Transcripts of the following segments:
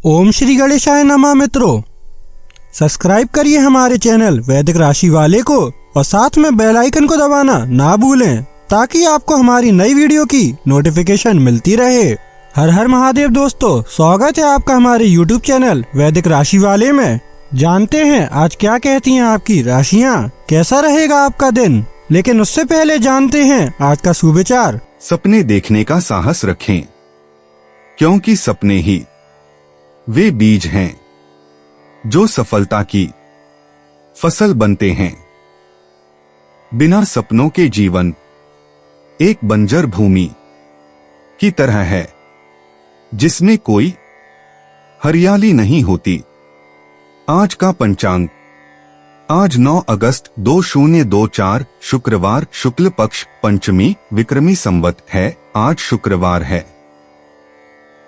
ओम श्री गणेशाय नमः। मित्रों, सब्सक्राइब करिए हमारे चैनल वैदिक राशि वाले को और साथ में बेल आइकन को दबाना ना भूलें ताकि आपको हमारी नई वीडियो की नोटिफिकेशन मिलती रहे। हर हर महादेव दोस्तों, स्वागत है आपका हमारे YouTube चैनल वैदिक राशि वाले में। जानते हैं आज क्या कहती हैं आपकी राशियां, कैसा रहेगा आपका दिन। लेकिन उससे पहले जानते हैं आज का सुविचार। सपने देखने का साहस रखें, क्योंकि सपने ही वे बीज हैं जो सफलता की फसल बनते हैं। बिना सपनों के जीवन एक बंजर भूमि की तरह है जिसमें कोई हरियाली नहीं होती। आज का पंचांग, आज 9 अगस्त 2024 शुक्रवार, शुक्ल पक्ष पंचमी, विक्रमी संवत है। आज शुक्रवार है।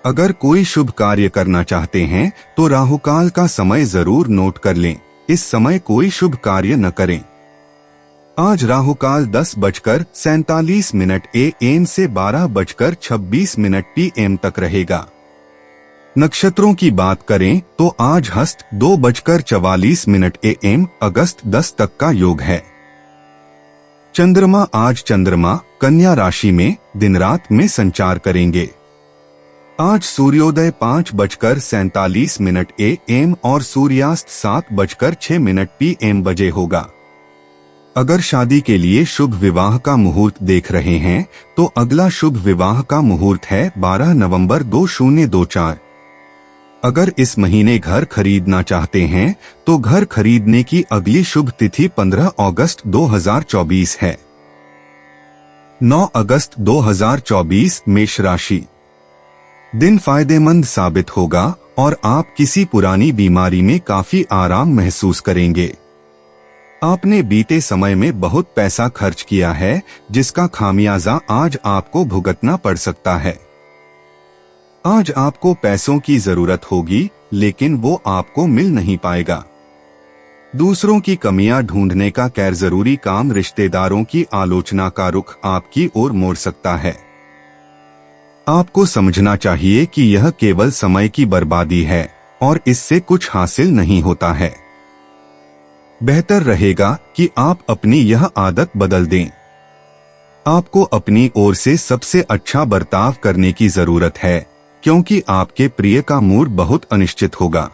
अगर कोई शुभ कार्य करना चाहते हैं तो राहुकाल का समय जरूर नोट कर लें। इस समय कोई शुभ कार्य न करें। आज राहुकाल 10:47 AM से 12:26 PM तक रहेगा। नक्षत्रों की बात करें तो आज हस्त 2:44 AM अगस्त 10 तक का योग है। चंद्रमा, आज चंद्रमा कन्या राशि में दिन रात में संचार करेंगे। आज सूर्योदय 5:47 AM और सूर्यास्त 7:06 PM बजे होगा। अगर शादी के लिए शुभ विवाह का मुहूर्त देख रहे हैं तो अगला शुभ विवाह का मुहूर्त है 12 नवंबर 2024। अगर इस महीने घर खरीदना चाहते हैं तो घर खरीदने की अगली शुभ तिथि 15 अगस्त 2024 है। 9 अगस्त 2024 मेष राशि। दिन फायदेमंद साबित होगा और आप किसी पुरानी बीमारी में काफी आराम महसूस करेंगे। आपने बीते समय में बहुत पैसा खर्च किया है जिसका खामियाजा आज आपको भुगतना पड़ सकता है। आज आपको पैसों की जरूरत होगी लेकिन वो आपको मिल नहीं पाएगा। दूसरों की कमियां ढूंढने का गैर जरूरी काम रिश्तेदारों की आलोचना का रुख आपकी ओर मोड़ सकता है। आपको समझना चाहिए कि यह केवल समय की बर्बादी है और इससे कुछ हासिल नहीं होता है। बेहतर रहेगा कि आप अपनी यह आदत बदल दें। आपको अपनी ओर से सबसे अच्छा बर्ताव करने की जरूरत है क्योंकि आपके प्रिय का मूड बहुत अनिश्चित होगा।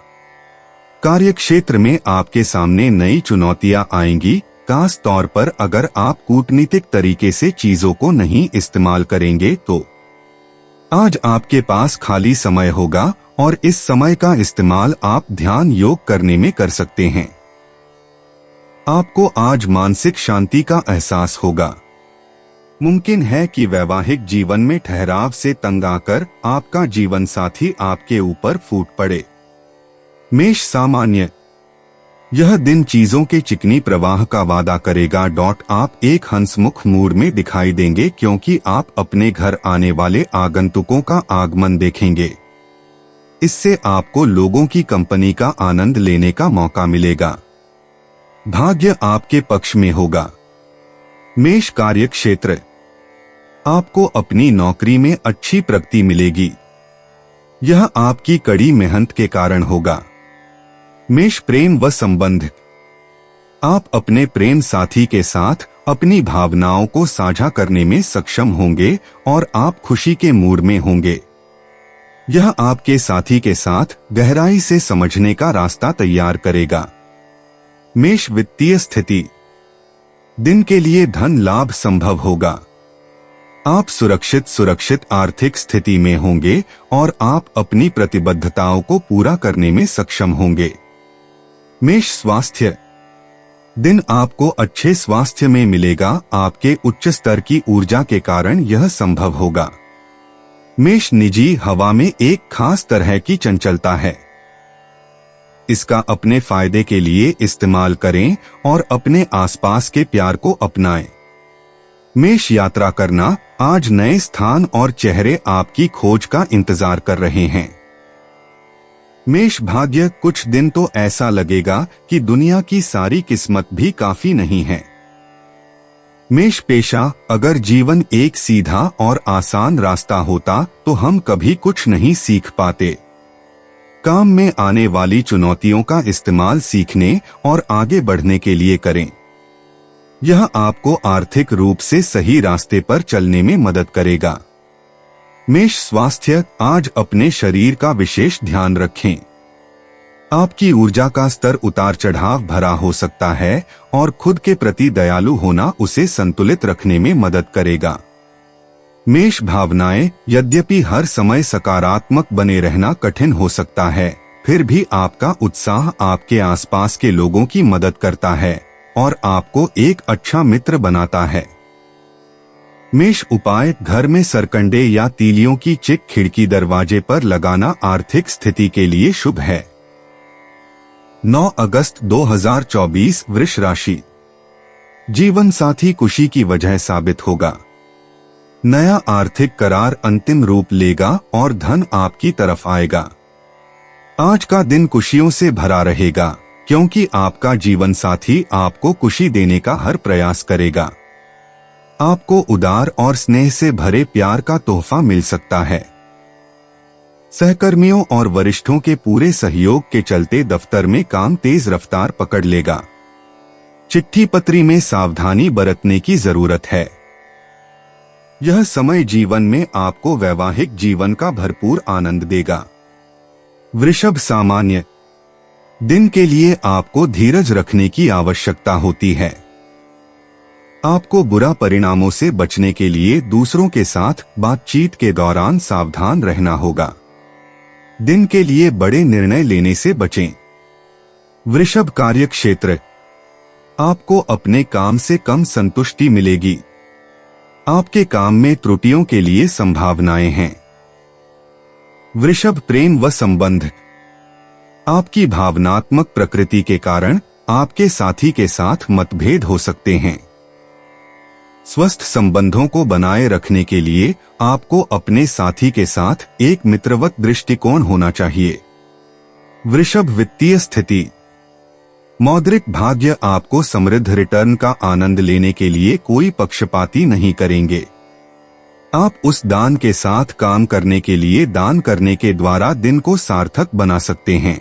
कार्यक्षेत्र में आपके सामने नई चुनौतियां आएंगी, खास तौर पर अगर आप कूटनीतिक तरीके से चीजों को नहीं इस्तेमाल करेंगे तो। आज आपके पास खाली समय होगा और इस समय का इस्तेमाल आप ध्यान योग करने में कर सकते हैं। आपको आज मानसिक शांति का एहसास होगा। मुमकिन है कि वैवाहिक जीवन में ठहराव से तंग आकर आपका जीवन साथी आपके ऊपर फूट पड़े। मेष सामान्य, यह दिन चीजों के चिकनी प्रवाह का वादा करेगा। आप एक हंसमुख मूड में दिखाई देंगे क्योंकि आप अपने घर आने वाले आगंतुकों का आगमन देखेंगे। इससे आपको लोगों की कंपनी का आनंद लेने का मौका मिलेगा। भाग्य आपके पक्ष में होगा। मेष कार्यक्षेत्र, आपको अपनी नौकरी में अच्छी प्रगति मिलेगी। यह आपकी कड़ी मेहनत के कारण होगा। मेष प्रेम व संबंध, आप अपने प्रेम साथी के साथ अपनी भावनाओं को साझा करने में सक्षम होंगे और आप खुशी के मूड में होंगे। यह आपके साथी के साथ गहराई से समझने का रास्ता तैयार करेगा। मेष वित्तीय स्थिति, दिन के लिए धन लाभ संभव होगा। आप सुरक्षित आर्थिक स्थिति में होंगे और आप अपनी प्रतिबद्धताओं को पूरा करने में सक्षम होंगे। मेष स्वास्थ्य, दिन आपको अच्छे स्वास्थ्य में मिलेगा। आपके उच्च स्तर की ऊर्जा के कारण यह संभव होगा। मेष निजी, हवा में एक खास तरह की चंचलता है। इसका अपने फायदे के लिए इस्तेमाल करें और अपने आसपास के प्यार को अपनाएं। मेष यात्रा करना, आज नए स्थान और चेहरे आपकी खोज का इंतजार कर रहे हैं। मेष भाग्य, कुछ दिन तो ऐसा लगेगा कि दुनिया की सारी किस्मत भी काफी नहीं है। मेष पेशा, अगर जीवन एक सीधा और आसान रास्ता होता तो हम कभी कुछ नहीं सीख पाते। काम में आने वाली चुनौतियों का इस्तेमाल सीखने और आगे बढ़ने के लिए करें। यह आपको आर्थिक रूप से सही रास्ते पर चलने में मदद करेगा। मेष स्वास्थ्य, आज अपने शरीर का विशेष ध्यान रखें। आपकी ऊर्जा का स्तर उतार चढ़ाव भरा हो सकता है और खुद के प्रति दयालु होना उसे संतुलित रखने में मदद करेगा। मेष भावनाएं, यद्यपि हर समय सकारात्मक बने रहना कठिन हो सकता है, फिर भी आपका उत्साह आपके आसपास के लोगों की मदद करता है और आपको एक अच्छा मित्र बनाता है। मेष उपाय, घर में सरकंडे या तीलियों की चिक खिड़की दरवाजे पर लगाना आर्थिक स्थिति के लिए शुभ है। 9 अगस्त 2024, वृष राशि। जीवन साथी खुशी की वजह साबित होगा। नया आर्थिक करार अंतिम रूप लेगा और धन आपकी तरफ आएगा। आज का दिन खुशियों से भरा रहेगा क्योंकि आपका जीवन साथी आपको खुशी देने का हर प्रयास करेगा। आपको उदार और स्नेह से भरे प्यार का तोहफा मिल सकता है। सहकर्मियों और वरिष्ठों के पूरे सहयोग के चलते दफ्तर में काम तेज रफ्तार पकड़ लेगा। चिट्ठी पत्री में सावधानी बरतने की जरूरत है। यह समय जीवन में आपको वैवाहिक जीवन का भरपूर आनंद देगा। वृषभ सामान्य, दिन के लिए आपको धीरज रखने की आवश्यकता होती है। आपको बुरा परिणामों से बचने के लिए दूसरों के साथ बातचीत के दौरान सावधान रहना होगा। दिन के लिए बड़े निर्णय लेने से बचें। वृषभ कार्य क्षेत्र, आपको अपने काम से कम संतुष्टि मिलेगी। आपके काम में त्रुटियों के लिए संभावनाएं हैं। वृषभ प्रेम व संबंध, आपकी भावनात्मक प्रकृति के कारण आपके साथी के साथ मतभेद हो सकते हैं। स्वस्थ संबंधों को बनाए रखने के लिए आपको अपने साथी के साथ एक मित्रवत दृष्टिकोण होना चाहिए। वृषभ वित्तीय स्थिति, मौद्रिक भाग्य आपको समृद्ध रिटर्न का आनंद लेने के लिए कोई पक्षपाती नहीं करेंगे। आप उस दान के साथ काम करने के लिए दान करने के द्वारा दिन को सार्थक बना सकते हैं।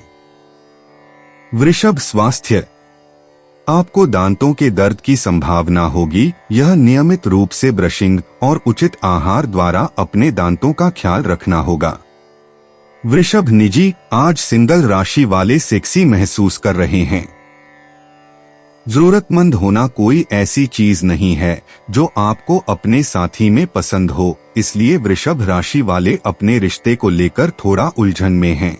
वृषभ स्वास्थ्य, आपको दांतों के दर्द की संभावना होगी। यह नियमित रूप से ब्रशिंग और उचित आहार द्वारा अपने दांतों का ख्याल रखना होगा। वृषभ निजी, आज सिंगल राशि वाले सेक्सी महसूस कर रहे हैं। जरूरतमंद होना कोई ऐसी चीज नहीं है जो आपको अपने साथी में पसंद हो, इसलिए वृषभ राशि वाले अपने रिश्ते को लेकर थोड़ा उलझन में हैं।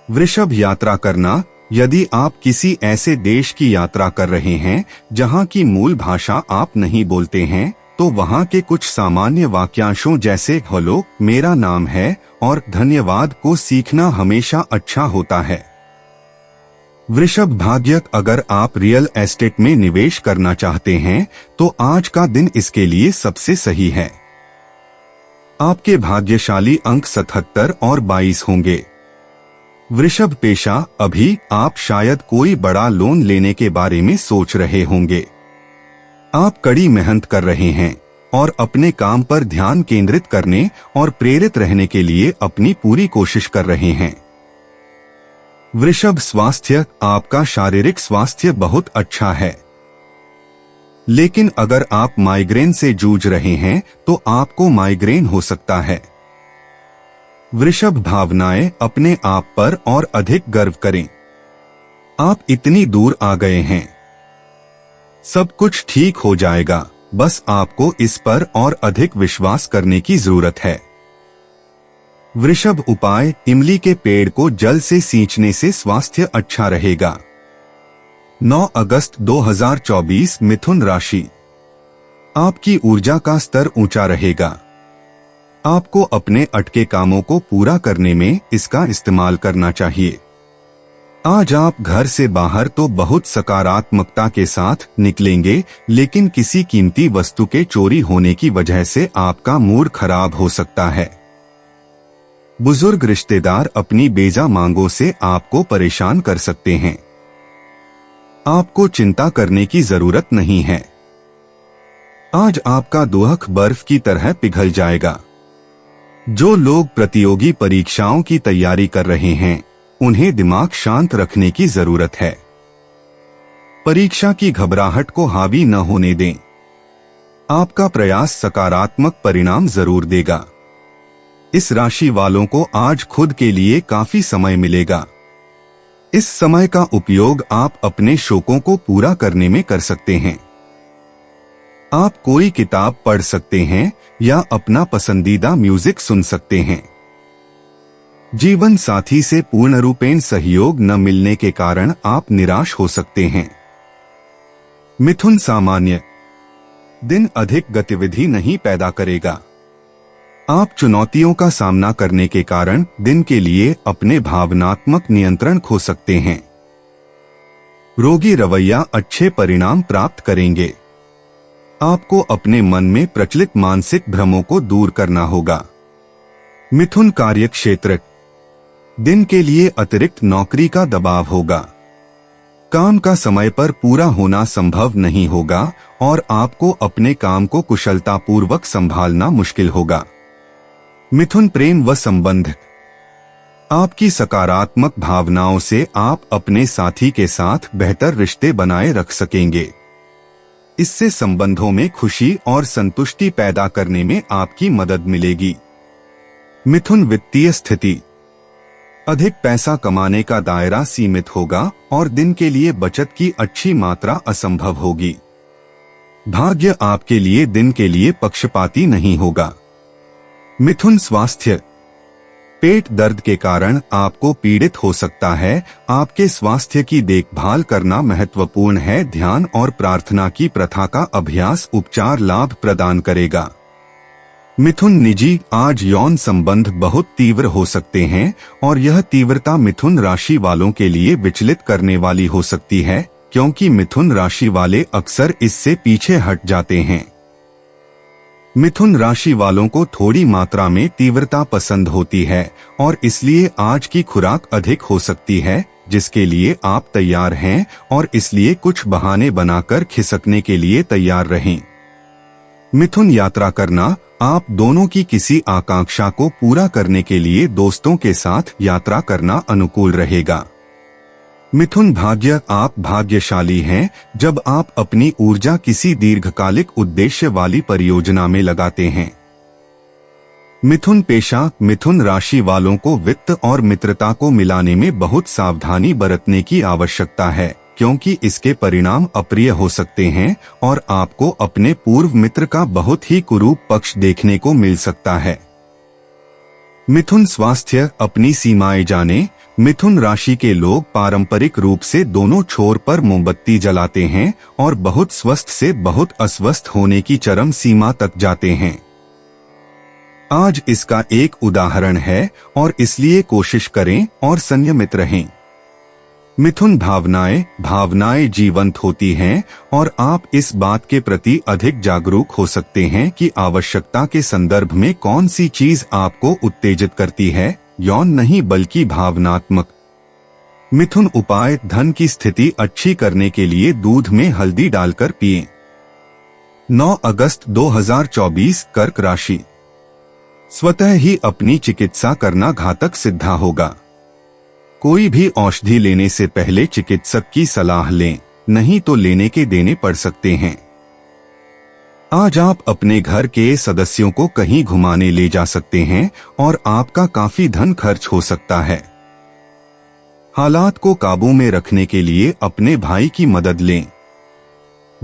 वृषभ यात्रा करना, यदि आप किसी ऐसे देश की यात्रा कर रहे हैं जहां की मूल भाषा आप नहीं बोलते हैं, तो वहां के कुछ सामान्य वाक्यांशों जैसे हेलो, मेरा नाम है और धन्यवाद को सीखना हमेशा अच्छा होता है। वृषभ भाग्य, अगर आप रियल एस्टेट में निवेश करना चाहते हैं तो आज का दिन इसके लिए सबसे सही है। आपके भाग्यशाली अंक 77 और 22 होंगे। वृषभ पेशा, अभी आप शायद कोई बड़ा लोन लेने के बारे में सोच रहे होंगे। आप कड़ी मेहनत कर रहे हैं और अपने काम पर ध्यान केंद्रित करने और प्रेरित रहने के लिए अपनी पूरी कोशिश कर रहे हैं। वृषभ स्वास्थ्य, आपका शारीरिक स्वास्थ्य बहुत अच्छा है, लेकिन अगर आप माइग्रेन से जूझ रहे हैं तो आपको माइग्रेन हो सकता है। वृषभ भावनाएं, अपने आप पर और अधिक गर्व करें। आप इतनी दूर आ गए हैं, सब कुछ ठीक हो जाएगा, बस आपको इस पर और अधिक विश्वास करने की जरूरत है। वृषभ उपाय, इमली के पेड़ को जल से सींचने से स्वास्थ्य अच्छा रहेगा। 9 अगस्त 2024, मिथुन राशि। आपकी ऊर्जा का स्तर ऊंचा रहेगा। आपको अपने अटके कामों को पूरा करने में इसका इस्तेमाल करना चाहिए। आज आप घर से बाहर तो बहुत सकारात्मकता के साथ निकलेंगे, लेकिन किसी कीमती वस्तु के चोरी होने की वजह से आपका मूड खराब हो सकता है। बुजुर्ग रिश्तेदार अपनी बेजा मांगों से आपको परेशान कर सकते हैं। आपको चिंता करने की जरूरत नहीं है। आज आपका दुख बर्फ की तरह पिघल जाएगा। जो लोग प्रतियोगी परीक्षाओं की तैयारी कर रहे हैं, उन्हें दिमाग शांत रखने की जरूरत है। परीक्षा की घबराहट को हावी न होने दें। आपका प्रयास सकारात्मक परिणाम जरूर देगा। इस राशि वालों को आज खुद के लिए काफी समय मिलेगा। इस समय का उपयोग आप अपने शौकों को पूरा करने में कर सकते हैं। आप कोई किताब पढ़ सकते हैं या अपना पसंदीदा म्यूजिक सुन सकते हैं। जीवन साथी से पूर्ण रूपेण सहयोग न मिलने के कारण आप निराश हो सकते हैं। मिथुन सामान्य दिन अधिक गतिविधि नहीं पैदा करेगा। आप चुनौतियों का सामना करने के कारण दिन के लिए अपने भावनात्मक नियंत्रण खो सकते हैं। रोगी रवैया अच्छे परिणाम प्राप्त करेंगे। आपको अपने मन में प्रचलित मानसिक भ्रमों को दूर करना होगा। मिथुन कार्य क्षेत्र दिन के लिए अतिरिक्त नौकरी का दबाव होगा। काम का समय पर पूरा होना संभव नहीं होगा और आपको अपने काम को कुशलतापूर्वक संभालना मुश्किल होगा। मिथुन प्रेम व संबंध आपकी सकारात्मक भावनाओं से आप अपने साथी के साथ बेहतर रिश्ते बनाए रख सकेंगे। इससे संबंधों में खुशी और संतुष्टि पैदा करने में आपकी मदद मिलेगी। मिथुन वित्तीय स्थिति अधिक पैसा कमाने का दायरा सीमित होगा और दिन के लिए बचत की अच्छी मात्रा असंभव होगी। भाग्य आपके लिए दिन के लिए पक्षपाती नहीं होगा। मिथुन स्वास्थ्य पेट दर्द के कारण आपको पीड़ित हो सकता है। आपके स्वास्थ्य की देखभाल करना महत्वपूर्ण है। ध्यान और प्रार्थना की प्रथा का अभ्यास उपचार लाभ प्रदान करेगा। मिथुन निजी आज यौन संबंध बहुत तीव्र हो सकते हैं और यह तीव्रता मिथुन राशि वालों के लिए विचलित करने वाली हो सकती है, क्योंकि मिथुन राशि वाले अक्सर इससे पीछे हट जाते हैं। मिथुन राशि वालों को थोड़ी मात्रा में तीव्रता पसंद होती है और इसलिए आज की खुराक अधिक हो सकती है, जिसके लिए आप तैयार हैं और इसलिए कुछ बहाने बनाकर खिसकने के लिए तैयार रहें। मिथुन यात्रा करना आप दोनों की किसी आकांक्षा को पूरा करने के लिए दोस्तों के साथ यात्रा करना अनुकूल रहेगा। मिथुन भाग्य आप भाग्यशाली हैं जब आप अपनी ऊर्जा किसी दीर्घकालिक उद्देश्य वाली परियोजना में लगाते हैं। मिथुन पेशा मिथुन राशि वालों को वित्त और मित्रता को मिलाने में बहुत सावधानी बरतने की आवश्यकता है, क्योंकि इसके परिणाम अप्रिय हो सकते हैं और आपको अपने पूर्व मित्र का बहुत ही कुरूप पक्ष देखने को मिल सकता है। मिथुन स्वास्थ्य अपनी सीमाएं जाने। मिथुन राशि के लोग पारंपरिक रूप से दोनों छोर पर मोमबत्ती जलाते हैं और बहुत स्वस्थ से बहुत अस्वस्थ होने की चरम सीमा तक जाते हैं। आज इसका एक उदाहरण है और इसलिए कोशिश करें और संयमित रहें। मिथुन भावनाएं जीवंत होती हैं और आप इस बात के प्रति अधिक जागरूक हो सकते हैं कि आवश्यकता के संदर्भ में कौन सी चीज आपको उत्तेजित करती है, यौन नहीं बल्कि भावनात्मक। मिथुन उपाय धन की स्थिति अच्छी करने के लिए दूध में हल्दी डालकर पिएं। 9 अगस्त 2024 कर्क राशि स्वतः ही अपनी चिकित्सा करना घातक सिद्ध होगा। कोई भी औषधि लेने से पहले चिकित्सक की सलाह लें, नहीं तो लेने के देने पड़ सकते हैं। आज आप अपने घर के सदस्यों को कहीं घुमाने ले जा सकते हैं और आपका काफी धन खर्च हो सकता है। हालात को काबू में रखने के लिए अपने भाई की मदद लें।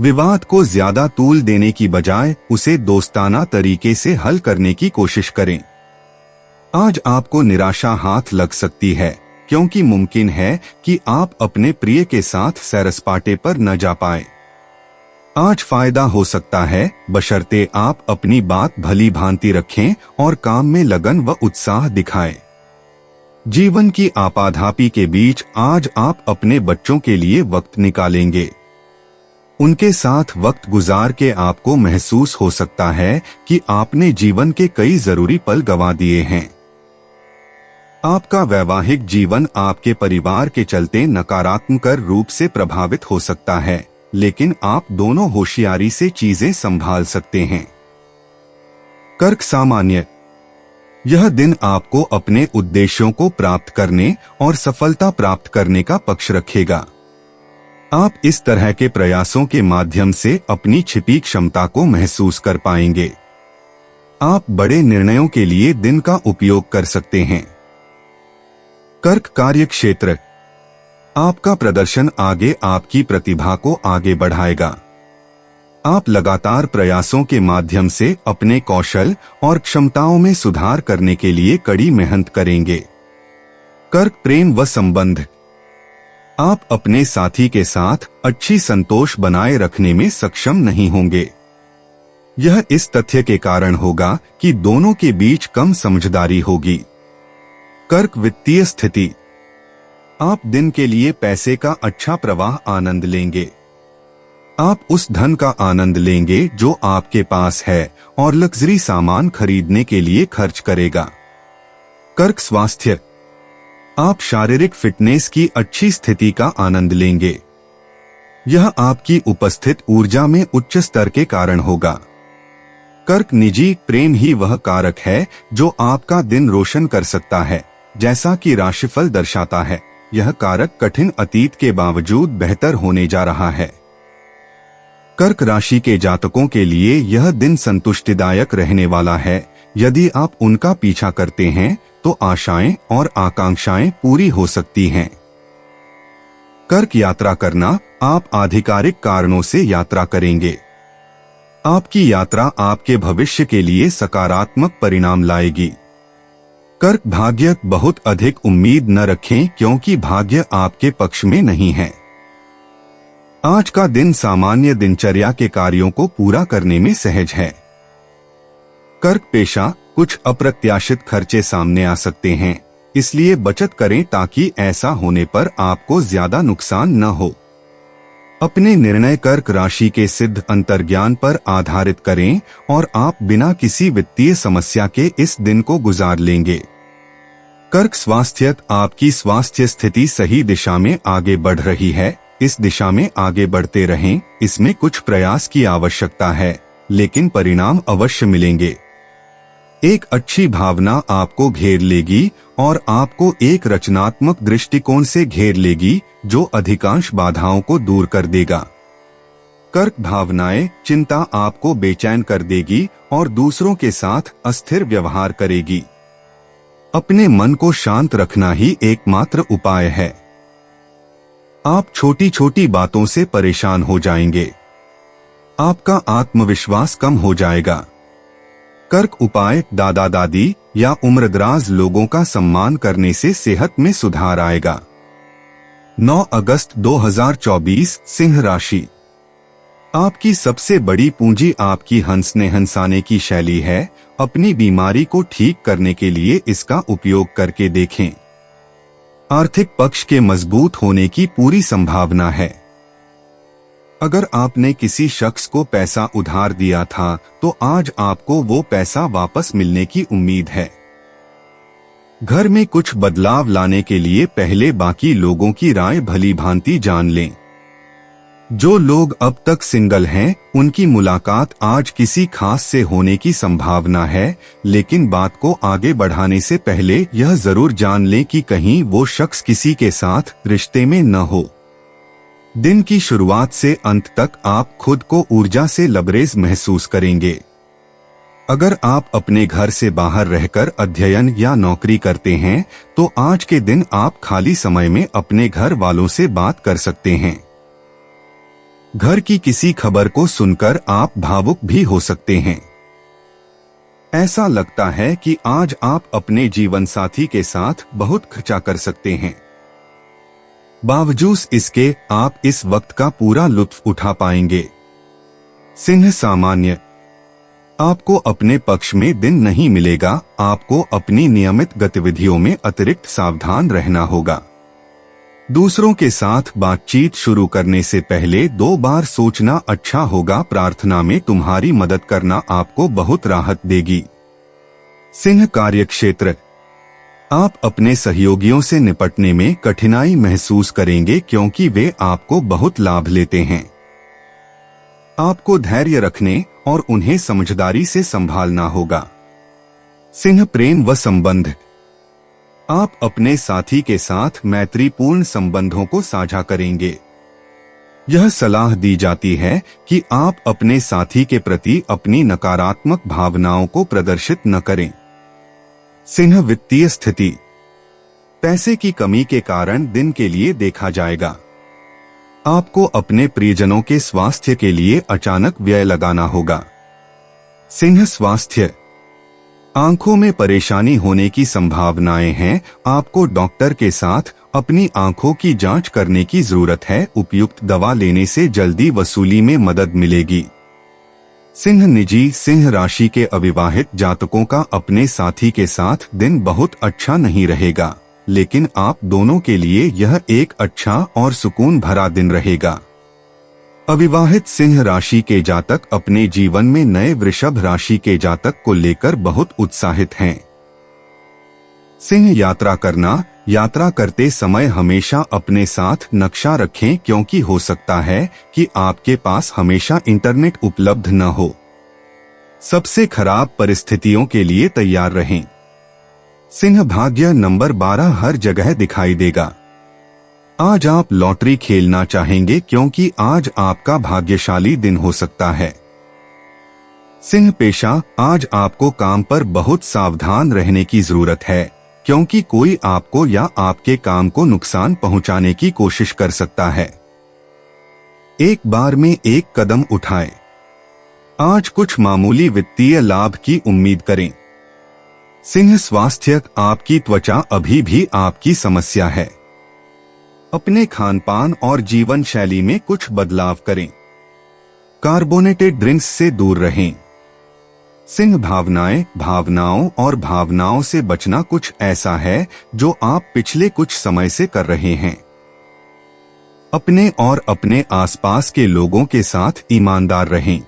विवाद को ज्यादा तूल देने की बजाय उसे दोस्ताना तरीके से हल करने की कोशिश करें। आज आपको निराशा हाथ लग सकती है, क्योंकि मुमकिन है कि आप अपने प्रिय के साथ सैर-सपाटे पर न जा पाए। आज फायदा हो सकता है, बशर्ते आप अपनी बात भली भांति रखें और काम में लगन व उत्साह दिखाएं। जीवन की आपाधापी के बीच आज आप अपने बच्चों के लिए वक्त निकालेंगे। उनके साथ वक्त गुजार के आपको महसूस हो सकता है कि आपने जीवन के कई जरूरी पल गंवा दिए हैं। आपका वैवाहिक जीवन आपके परिवार के चलते नकारात्मक रूप से प्रभावित हो सकता है, लेकिन आप दोनों होशियारी से चीजें संभाल सकते हैं। कर्क सामान्य यह दिन आपको अपने उद्देश्यों को प्राप्त करने और सफलता प्राप्त करने का पक्ष रखेगा। आप इस तरह के प्रयासों के माध्यम से अपनी छिपी क्षमता को महसूस कर पाएंगे। आप बड़े निर्णयों के लिए दिन का उपयोग कर सकते हैं। कर्क कार्य क्षेत्र, आपका प्रदर्शन आगे आपकी प्रतिभा को आगे बढ़ाएगा। आप लगातार प्रयासों के माध्यम से अपने कौशल और क्षमताओं में सुधार करने के लिए कड़ी मेहनत करेंगे। कर्क प्रेम व संबंध, आप अपने साथी के साथ अच्छी संतोष बनाए रखने में सक्षम नहीं होंगे। यह इस तथ्य के कारण होगा कि दोनों के बीच कम समझदारी होगी। कर्क वित्तीय स्थिति, आप दिन के लिए पैसे का अच्छा प्रवाह आनंद लेंगे। आप उस धन का आनंद लेंगे जो आपके पास है और लग्जरी सामान खरीदने के लिए खर्च करेगा। कर्क स्वास्थ्य, आप शारीरिक फिटनेस की अच्छी स्थिति का आनंद लेंगे। यह आपकी उपस्थित ऊर्जा में उच्च स्तर के कारण होगा। कर्क निजी प्रेम ही वह कारक है जो आपका दिन रोशन कर सकता है। जैसा कि राशिफल दर्शाता है, यह कारक कठिन अतीत के बावजूद बेहतर होने जा रहा है। कर्क राशि के जातकों के लिए यह दिन संतुष्टिदायक रहने वाला है। यदि आप उनका पीछा करते हैं तो आशाएं और आकांक्षाएं पूरी हो सकती हैं। कर्क यात्रा करना, आप आधिकारिक कारणों से यात्रा करेंगे। आपकी यात्रा आपके भविष्य के लिए सकारात्मक परिणाम लाएगी। कर्क भाग्य, बहुत अधिक उम्मीद न रखें क्योंकि भाग्य आपके पक्ष में नहीं है। आज का दिन सामान्य दिनचर्या के कार्यों को पूरा करने में सहज है। कर्क पेशा, कुछ अप्रत्याशित खर्चे सामने आ सकते हैं, इसलिए बचत करें ताकि ऐसा होने पर आपको ज्यादा नुकसान न हो। अपने निर्णय कर्क राशि के सिद्ध अंतर्ज्ञान पर आधारित करें और आप बिना किसी वित्तीय समस्या के इस दिन को गुजार लेंगे। कर्क स्वास्थ्य, आपकी स्वास्थ्य स्थिति सही दिशा में आगे बढ़ रही है। इस दिशा में आगे बढ़ते रहें। इसमें कुछ प्रयास की आवश्यकता है, लेकिन परिणाम अवश्य मिलेंगे। एक अच्छी भावना आपको घेर लेगी और आपको एक रचनात्मक दृष्टिकोण से घेर लेगी जो अधिकांश बाधाओं को दूर कर देगा। कर्क भावनाएं, चिंता आपको बेचैन कर देगी और दूसरों के साथ अस्थिर व्यवहार करेगी। अपने मन को शांत रखना ही एकमात्र उपाय है। आप छोटी छोटी बातों से परेशान हो जाएंगे। आपका आत्मविश्वास कम हो जाएगा। कर्क उपाय, दादा दादी या उम्रदराज लोगों का सम्मान करने से सेहत में सुधार आएगा। 9 अगस्त 2024, सिंह राशि, आपकी सबसे बड़ी पूंजी आपकी हंसने हंसाने की शैली है। अपनी बीमारी को ठीक करने के लिए इसका उपयोग करके देखें। आर्थिक पक्ष के मजबूत होने की पूरी संभावना है। अगर आपने किसी शख्स को पैसा उधार दिया था तो आज आपको वो पैसा वापस मिलने की उम्मीद है। घर में कुछ बदलाव लाने के लिए पहले बाकी लोगों की राय भली भांति जान लें। जो लोग अब तक सिंगल हैं, उनकी मुलाकात आज किसी खास से होने की संभावना है, लेकिन बात को आगे बढ़ाने से पहले यह जरूर जान लें कि कहीं वो शख्स किसी के साथ रिश्ते में न हो। दिन की शुरुआत से अंत तक आप खुद को ऊर्जा से लबरेज महसूस करेंगे। अगर आप अपने घर से बाहर रहकर अध्ययन या नौकरी करते हैं तो आज के दिन आप खाली समय में अपने घर वालों से बात कर सकते हैं। घर की किसी खबर को सुनकर आप भावुक भी हो सकते हैं। ऐसा लगता है कि आज आप अपने जीवन साथी के साथ बहुत खर्चा कर सकते हैं। बावजूद इसके आप इस वक्त का पूरा लुत्फ उठा पाएंगे। सिंह सामान्य, आपको अपने पक्ष में दिन नहीं मिलेगा। आपको अपनी नियमित गतिविधियों में अतिरिक्त सावधान रहना होगा। दूसरों के साथ बातचीत शुरू करने से पहले 2 बार सोचना अच्छा होगा। प्रार्थना में तुम्हारी मदद करना आपको बहुत राहत देगी। सिंह कार्यक्षेत्र, आप अपने सहयोगियों से निपटने में कठिनाई महसूस करेंगे क्योंकि वे आपको बहुत लाभ लेते हैं। आपको धैर्य रखने और उन्हें समझदारी से संभालना होगा। सिंह प्रेम व संबंध। आप अपने साथी के साथ मैत्रीपूर्ण संबंधों को साझा करेंगे। यह सलाह दी जाती है कि आप अपने साथी के प्रति अपनी नकारात्मक भावनाओं को प्रदर्शित न करें। सिंह वित्तीय स्थिति। पैसे की कमी के कारण दिन के लिए देखा जाएगा। आपको अपने प्रियजनों के स्वास्थ्य के लिए अचानक व्यय लगाना होगा। सिंह स्वास्थ्य। आंखों में परेशानी होने की संभावनाएं हैं। आपको डॉक्टर के साथ अपनी आंखों की जांच करने की जरूरत है। उपयुक्त दवा लेने से जल्दी वसूली में मदद मिलेगी। सिंह निजी। सिंह राशि के अविवाहित जातकों का अपने साथी के साथ दिन बहुत अच्छा नहीं रहेगा, लेकिन आप दोनों के लिए यह एक अच्छा और सुकून भरा दिन रहेगा। अविवाहित सिंह राशि के जातक अपने जीवन में नए वृषभ राशि के जातक को लेकर बहुत उत्साहित हैं। सिंह यात्रा करना। यात्रा करते समय हमेशा अपने साथ नक्शा रखें, क्योंकि हो सकता है कि आपके पास हमेशा इंटरनेट उपलब्ध न हो। सबसे खराब परिस्थितियों के लिए तैयार रहें। सिंह भाग्य नंबर 12 हर जगह दिखाई देगा। आज आप लॉटरी खेलना चाहेंगे, क्योंकि आज आपका भाग्यशाली दिन हो सकता है। सिंह पेशा। आज आपको काम पर बहुत सावधान रहने की जरूरत है, क्योंकि कोई आपको या आपके काम को नुकसान पहुंचाने की कोशिश कर सकता है। एक बार में एक कदम उठाएं। आज कुछ मामूली वित्तीय लाभ की उम्मीद करें। सिंह स्वास्थ्य। आपकी त्वचा अभी भी आपकी समस्या है। अपने खानपान और जीवन शैली में कुछ बदलाव करें। कार्बोनेटेड ड्रिंक्स से दूर रहें। सिंह भावनाएं। भावनाओं और भावनाओं से बचना कुछ ऐसा है जो आप पिछले कुछ समय से कर रहे हैं। अपने और अपने आसपास के लोगों के साथ ईमानदार रहें।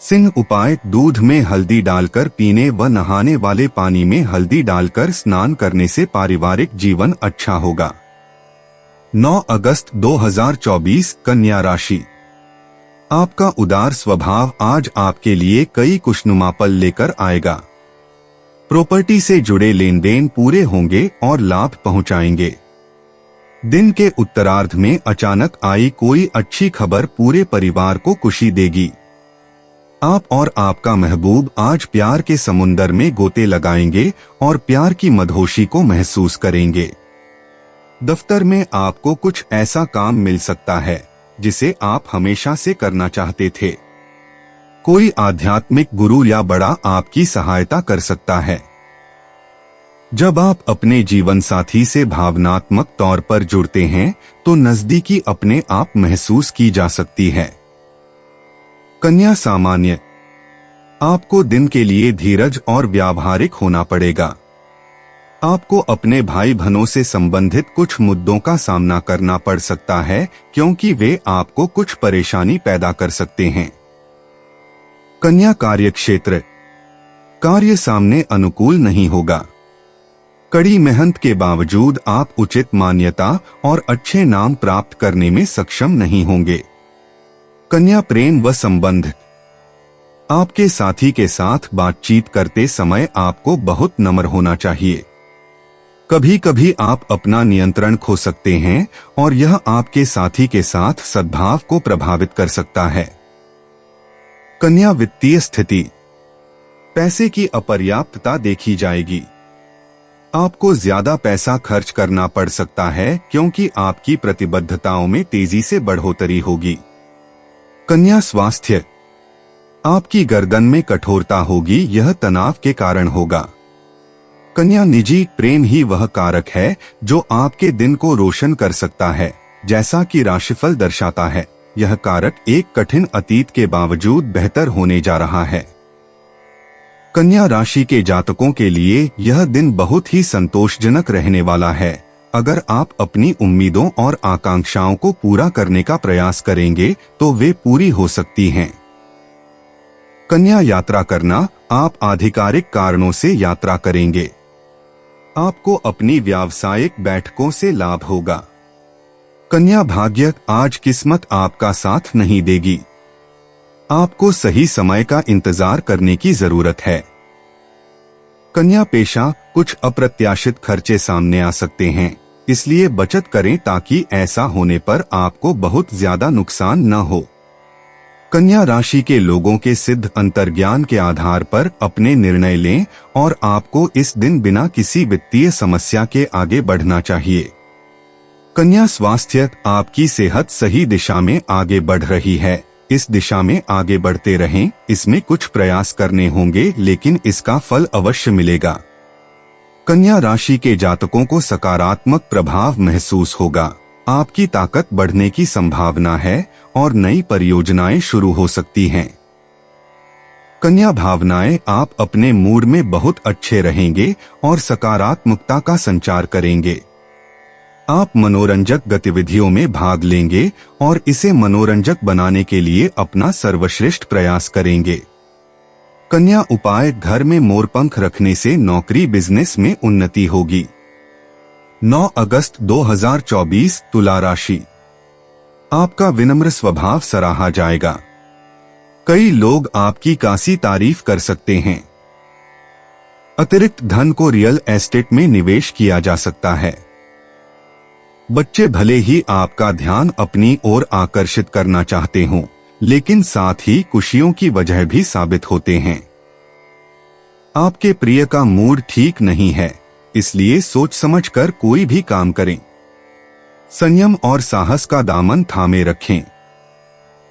सिंह उपाय। दूध में हल्दी डालकर पीने व नहाने वाले पानी में हल्दी डालकर स्नान करने से पारिवारिक जीवन अच्छा होगा। 9 अगस्त 2024 कन्या राशि। आपका उदार स्वभाव आज आपके लिए कई खुशनुमा पल लेकर आएगा। प्रॉपर्टी से जुड़े लेन देन पूरे होंगे और लाभ पहुंचाएंगे। दिन के उत्तरार्ध में अचानक आई कोई अच्छी खबर पूरे परिवार को खुशी देगी। आप और आपका महबूब आज प्यार के समुंदर में गोते लगाएंगे और प्यार की मदहोशी को महसूस करेंगे। दफ्तर में आपको कुछ ऐसा काम मिल सकता है जिसे आप हमेशा से करना चाहते थे। कोई आध्यात्मिक गुरु या बड़ा आपकी सहायता कर सकता है। जब आप अपने जीवन साथी से भावनात्मक तौर पर जुड़ते हैं तो नजदीकी अपने आप महसूस की जा सकती है। कन्या सामान्य। आपको दिन के लिए धीरज और व्यावहारिक होना पड़ेगा। आपको अपने भाई बहनों से संबंधित कुछ मुद्दों का सामना करना पड़ सकता है, क्योंकि वे आपको कुछ परेशानी पैदा कर सकते हैं। कन्या कार्यक्षेत्र। कार्य सामने अनुकूल नहीं होगा। कड़ी मेहनत के बावजूद आप उचित मान्यता और अच्छे नाम प्राप्त करने में सक्षम नहीं होंगे। कन्या प्रेम व संबंध। आपके साथी के साथ बातचीत करते समय आपको बहुत नम्र होना चाहिए। कभी कभी आप अपना नियंत्रण खो सकते हैं और यह आपके साथी के साथ सद्भाव को प्रभावित कर सकता है। कन्या वित्तीय स्थिति। पैसे की अपर्याप्तता देखी जाएगी। आपको ज्यादा पैसा खर्च करना पड़ सकता है, क्योंकि आपकी प्रतिबद्धताओं में तेजी से बढ़ोतरी होगी। कन्या स्वास्थ्य। आपकी गर्दन में कठोरता होगी, यह तनाव के कारण होगा। कन्या निजी। प्रेम ही वह कारक है जो आपके दिन को रोशन कर सकता है, जैसा कि राशिफल दर्शाता है। यह कारक एक कठिन अतीत के बावजूद बेहतर होने जा रहा है। कन्या राशि के जातकों के लिए यह दिन बहुत ही संतोषजनक रहने वाला है। अगर आप अपनी उम्मीदों और आकांक्षाओं को पूरा करने का प्रयास करेंगे तो वे पूरी हो सकती हैं। कन्या यात्रा करना। आप आधिकारिक कारणों से यात्रा करेंगे। आपको अपनी व्यावसायिक बैठकों से लाभ होगा। कन्या भाग्य। आज किस्मत आपका साथ नहीं देगी। आपको सही समय का इंतजार करने की जरूरत है। कन्या पेशा, कुछ अप्रत्याशित खर्चे सामने आ सकते हैं, इसलिए बचत करें ताकि ऐसा होने पर आपको बहुत ज्यादा नुकसान न हो। कन्या राशि के लोगों के सिद्ध अंतर्ज्ञान के आधार पर अपने निर्णय लें और आपको इस दिन बिना किसी वित्तीय समस्या के आगे बढ़ना चाहिए। कन्या स्वास्थ्य, आपकी सेहत सही दिशा में आगे बढ़ रही है, इस दिशा में आगे बढ़ते रहें। इसमें कुछ प्रयास करने होंगे लेकिन इसका फल अवश्य मिलेगा। कन्या राशि के जातकों को सकारात्मक प्रभाव महसूस होगा, आपकी ताकत बढ़ने की संभावना है और नई परियोजनाएं शुरू हो सकती हैं। कन्या भावनाएं, आप अपने मूड में बहुत अच्छे रहेंगे और सकारात्मकता का संचार करेंगे। आप मनोरंजक गतिविधियों में भाग लेंगे और इसे मनोरंजक बनाने के लिए अपना सर्वश्रेष्ठ प्रयास करेंगे। कन्या उपाय, घर में मोरपंख रखने से नौकरी बिजनेस में उन्नति होगी। 9 अगस्त 2024, तुला राशि। आपका विनम्र स्वभाव सराहा जाएगा। कई लोग आपकी कासी तारीफ कर सकते हैं। अतिरिक्त धन को रियल एस्टेट में निवेश किया जा सकता है। बच्चे भले ही आपका ध्यान अपनी ओर आकर्षित करना चाहते हों, लेकिन साथ ही खुशियों की वजह भी साबित होते हैं। आपके प्रिय का मूड ठीक नहीं है, इसलिए सोच समझकर कोई भी काम करें। संयम और साहस का दामन थामे रखें।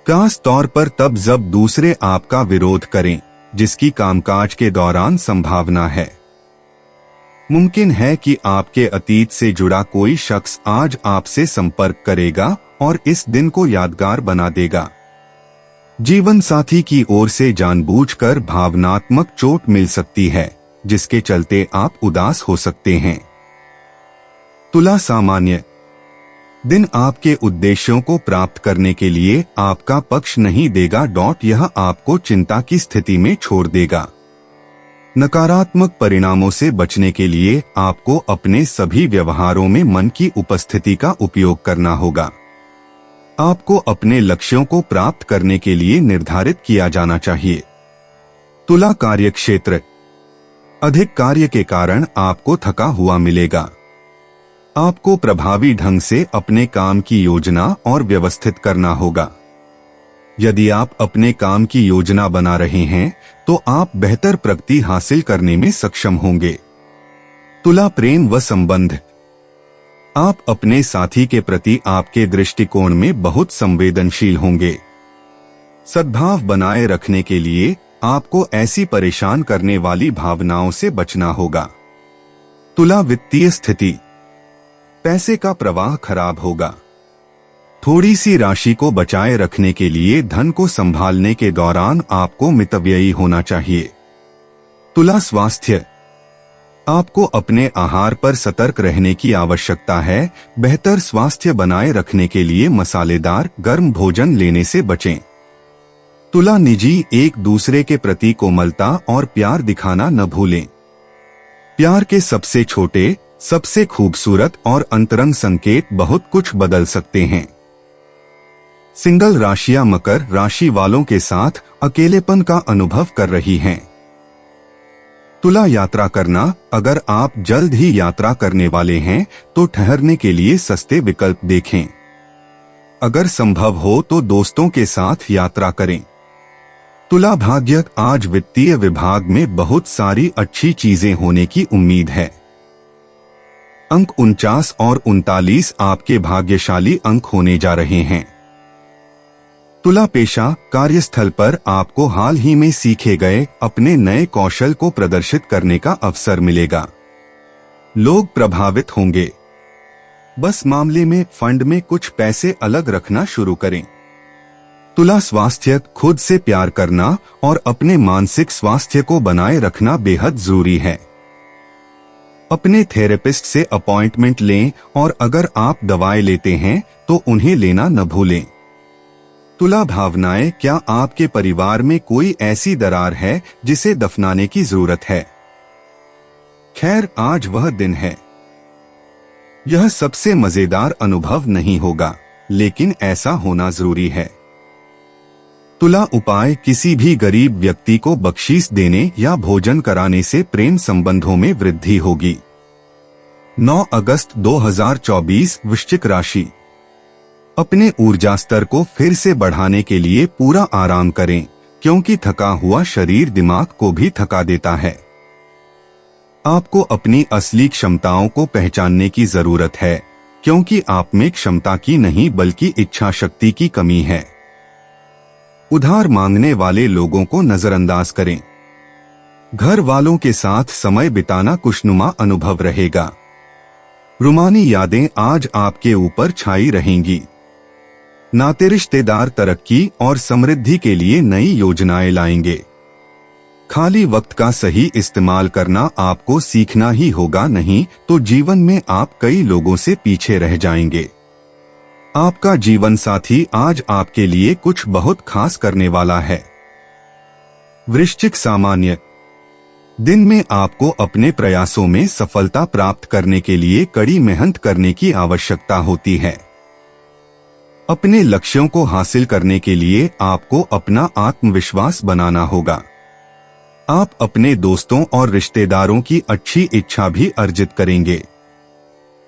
खास तौर पर तब जब दूसरे आपका विरोध करें, जिसकी कामकाज के दौरान संभावना है। मुमकिन है कि आपके अतीत से जुड़ा कोई शख्स आज आपसे संपर्क करेगा और इस दिन को यादगार बना देगा। जीवन साथी की ओर से जानबूझकर भावनात्मक चोट मिल सकती है, जिसके चलते आप उदास हो सकते हैं। तुला सामान्य दिन, आपके उद्देश्यों को प्राप्त करने के लिए आपका पक्ष नहीं देगा। यह आपको चिंता की स्थिति में छोड़ देगा। नकारात्मक परिणामों से बचने के लिए आपको अपने सभी व्यवहारों में मन की उपस्थिति का उपयोग करना होगा। आपको अपने लक्ष्यों को प्राप्त करने के लिए निर्धारित किया जाना चाहिए। तुला कार्यक्षेत्र, अधिक कार्य के कारण आपको थका हुआ मिलेगा। आपको प्रभावी ढंग से अपने काम की योजना और व्यवस्थित करना होगा। यदि आप अपने काम की योजना बना रहे हैं तो आप बेहतर प्रगति हासिल करने में सक्षम होंगे। तुला प्रेम व संबंध, आप अपने साथी के प्रति आपके दृष्टिकोण में बहुत संवेदनशील होंगे। सद्भाव बनाए रखने के लिए आपको ऐसी परेशान करने वाली भावनाओं से बचना होगा। तुला वित्तीय स्थिति, पैसे का प्रवाह खराब होगा। थोड़ी सी राशि को बचाए रखने के लिए धन को संभालने के दौरान आपको मितव्ययी होना चाहिए। तुला स्वास्थ्य, आपको अपने आहार पर सतर्क रहने की आवश्यकता है। बेहतर स्वास्थ्य बनाए रखने के लिए मसालेदार गर्म भोजन लेने से बचें। तुला निजी, एक दूसरे के प्रति कोमलता और प्यार दिखाना न भूलें। प्यार के सबसे छोटे, सबसे खूबसूरत और अंतरंग संकेत बहुत कुछ बदल सकते हैं। सिंगल राशियां मकर राशि वालों के साथ अकेलेपन का अनुभव कर रही हैं। तुला यात्रा करना, अगर आप जल्द ही यात्रा करने वाले हैं तो ठहरने के लिए सस्ते विकल्प देखें। अगर संभव हो तो दोस्तों के साथ यात्रा करें। तुला भाग्य, आज वित्तीय विभाग में बहुत सारी अच्छी चीजें होने की उम्मीद है। अंक 49 और 39 आपके भाग्यशाली अंक होने जा रहे हैं। तुला पेशा, कार्यस्थल पर आपको हाल ही में सीखे गए अपने नए कौशल को प्रदर्शित करने का अवसर मिलेगा। लोग प्रभावित होंगे। बस मामले में फंड में कुछ पैसे अलग रखना शुरू करें। तुला स्वास्थ्य, खुद से प्यार करना और अपने मानसिक स्वास्थ्य को बनाए रखना बेहद जरूरी है। अपने थेरेपिस्ट से अपॉइंटमेंट लें और अगर आप दवाएं लेते हैं तो उन्हें लेना न भूलें। तुला भावनाएं, क्या आपके परिवार में कोई ऐसी दरार है जिसे दफनाने की जरूरत है? खैर, आज वह दिन है। यह सबसे मजेदार अनुभव नहीं होगा, लेकिन ऐसा होना जरूरी है। तुला उपाय किसी भी गरीब व्यक्ति को बख्शीश देने या भोजन कराने से प्रेम संबंधों में वृद्धि होगी। 9 अगस्त 2024 वृश्चिक राशि। अपने ऊर्जा स्तर को फिर से बढ़ाने के लिए पूरा आराम करें, क्योंकि थका हुआ शरीर दिमाग को भी थका देता है। आपको अपनी असली क्षमताओं को पहचानने की जरूरत है, क्योंकि आप में क्षमता की नहीं बल्कि इच्छा शक्ति की कमी है। उधार मांगने वाले लोगों को नजरअंदाज करें। घर वालों के साथ समय बिताना खुशनुमा अनुभव रहेगा। रूमानी यादें आज आपके ऊपर छाई रहेंगी। नाते रिश्तेदार तरक्की और समृद्धि के लिए नई योजनाएं लाएंगे। खाली वक्त का सही इस्तेमाल करना आपको सीखना ही होगा, नहीं तो जीवन में आप कई लोगों से पीछे रह जाएंगे। आपका जीवन साथी आज आपके लिए कुछ बहुत खास करने वाला है। वृश्चिक सामान्य। दिन में आपको अपने प्रयासों में सफलता प्राप्त करने के लिए कड़ी मेहनत करने की आवश्यकता होती है। अपने लक्ष्यों को हासिल करने के लिए आपको अपना आत्मविश्वास बनाना होगा। आप अपने दोस्तों और रिश्तेदारों की अच्छी इच्छा भी अर्जित करेंगे।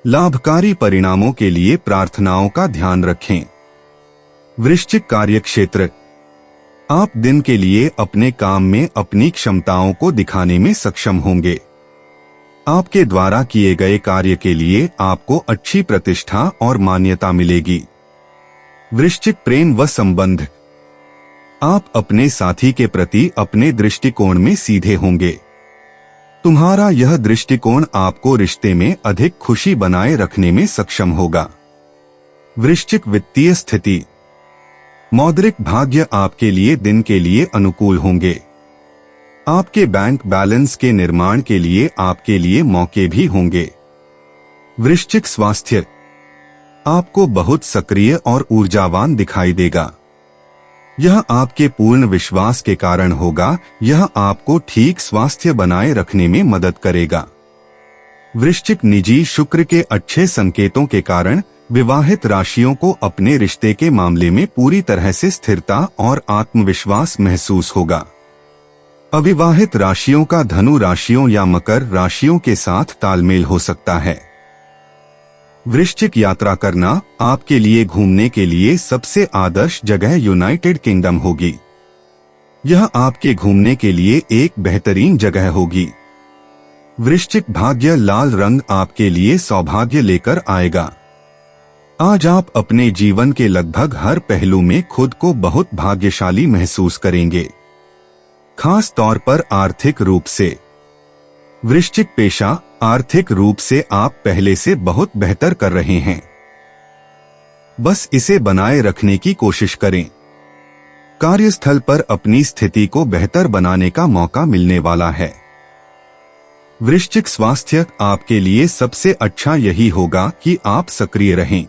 लाभकारी परिणामों के लिए प्रार्थनाओं का ध्यान रखें। वृश्चिक कार्यक्षेत्र। आप दिन के लिए अपने काम में अपनी क्षमताओं को दिखाने में सक्षम होंगे। आपके द्वारा किए गए कार्य के लिए आपको अच्छी प्रतिष्ठा और मान्यता मिलेगी। वृश्चिक प्रेम व संबंध। आप अपने साथी के प्रति अपने दृष्टिकोण में सीधे होंगे। तुम्हारा यह दृष्टिकोण आपको रिश्ते में अधिक खुशी बनाए रखने में सक्षम होगा। वृश्चिक वित्तीय स्थिति। मौद्रिक भाग्य आपके लिए दिन के लिए अनुकूल होंगे। आपके बैंक बैलेंस के निर्माण के लिए आपके लिए मौके भी होंगे। वृश्चिक स्वास्थ्य। आपको बहुत सक्रिय और ऊर्जावान दिखाई देगा। यह आपके पूर्ण विश्वास के कारण होगा। यह आपको ठीक स्वास्थ्य बनाए रखने में मदद करेगा। वृश्चिक निजी शुक्र के अच्छे संकेतों के कारण विवाहित राशियों को अपने रिश्ते के मामले में पूरी तरह से स्थिरता और आत्मविश्वास महसूस होगा। अविवाहित राशियों का धनु राशियों या मकर राशियों के साथ तालमेल हो सकता है। वृश्चिक यात्रा करना आपके लिए घूमने के लिए सबसे आदर्श जगह यूनाइटेड किंगडम होगी। यह आपके घूमने के लिए एक बेहतरीन जगह होगी। वृश्चिक भाग्य लाल रंग आपके लिए सौभाग्य लेकर आएगा। आज आप अपने जीवन के लगभग हर पहलू में खुद को बहुत भाग्यशाली महसूस करेंगे, खास तौर पर आर्थिक रूप से। वृश्चिक पेशा। आर्थिक रूप से आप पहले से बहुत बेहतर कर रहे हैं, बस इसे बनाए रखने की कोशिश करें। कार्यस्थल पर अपनी स्थिति को बेहतर बनाने का मौका मिलने वाला है। वृश्चिक स्वास्थ्य। आपके लिए सबसे अच्छा यही होगा कि आप सक्रिय रहें।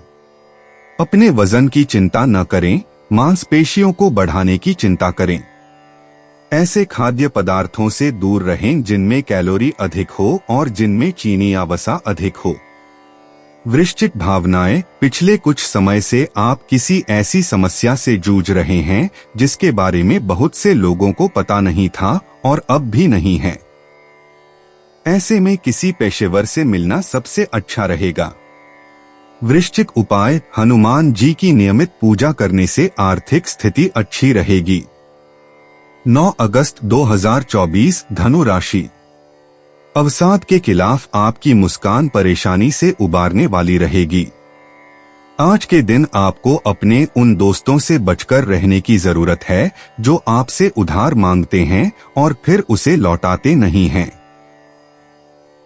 अपने वजन की चिंता न करें, मांसपेशियों को बढ़ाने की चिंता करें। ऐसे खाद्य पदार्थों से दूर रहें जिनमें कैलोरी अधिक हो और जिनमें चीनी या वसा अधिक हो। वृश्चिक भावनाएं। पिछले कुछ समय से आप किसी ऐसी समस्या से जूझ रहे हैं जिसके बारे में बहुत से लोगों को पता नहीं था और अब भी नहीं है। ऐसे में किसी पेशेवर से मिलना सबसे अच्छा रहेगा। वृश्चिक उपाय। हनुमान जी की नियमित पूजा करने से आर्थिक स्थिति अच्छी रहेगी। 9 अगस्त 2024 धनु राशि। अवसाद के खिलाफ आपकी मुस्कान परेशानी से उबारने वाली रहेगी। आज के दिन आपको अपने उन दोस्तों से बचकर रहने की जरूरत है जो आपसे उधार मांगते हैं और फिर उसे लौटाते नहीं हैं।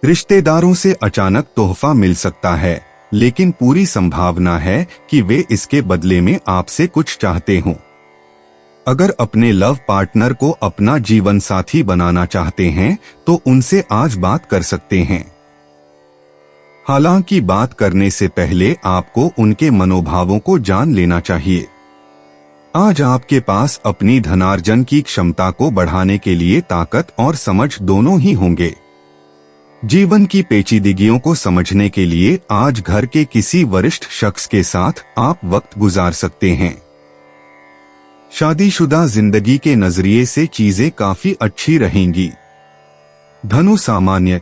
रिश्तेदारों से अचानक तोहफा मिल सकता है, लेकिन पूरी संभावना है कि वे इसके बदले में आपसे कुछ चाहते हों। अगर अपने लव पार्टनर को अपना जीवन साथी बनाना चाहते हैं तो उनसे आज बात कर सकते हैं। हालांकि बात करने से पहले आपको उनके मनोभावों को जान लेना चाहिए। आज आपके पास अपनी धनार्जन की क्षमता को बढ़ाने के लिए ताकत और समझ दोनों ही होंगे। जीवन की पेचीदगियों को समझने के लिए आज घर के किसी वरिष्ठ शख्स के साथ आप वक्त गुजार सकते हैं। शादीशुदा जिंदगी के नजरिए से चीजें काफी अच्छी रहेंगी। धनु सामान्य,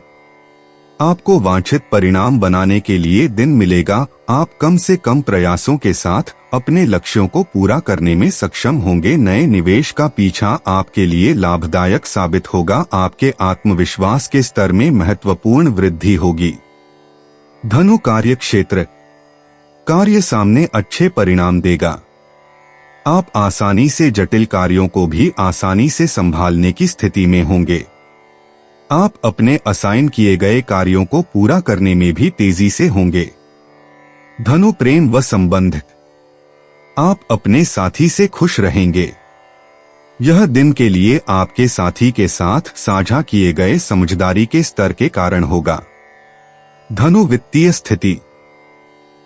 आपको वांछित परिणाम बनाने के लिए दिन मिलेगा। आप कम से कम प्रयासों के साथ अपने लक्ष्यों को पूरा करने में सक्षम होंगे। नए निवेश का पीछा आपके लिए लाभदायक साबित होगा। आपके आत्मविश्वास के स्तर में महत्वपूर्ण वृद्धि होगी। धनु कार्य क्षेत्र, कार्य सामने अच्छे परिणाम देगा। आप आसानी से जटिल कार्यों को भी आसानी से संभालने की स्थिति में होंगे। आप अपने असाइन किए गए कार्यों को पूरा करने में भी तेजी से होंगे। धनु प्रेम व संबंध, आप अपने साथी से खुश रहेंगे। यह दिन के लिए आपके साथी के साथ साझा किए गए समझदारी के स्तर के कारण होगा। धनु वित्तीय स्थिति,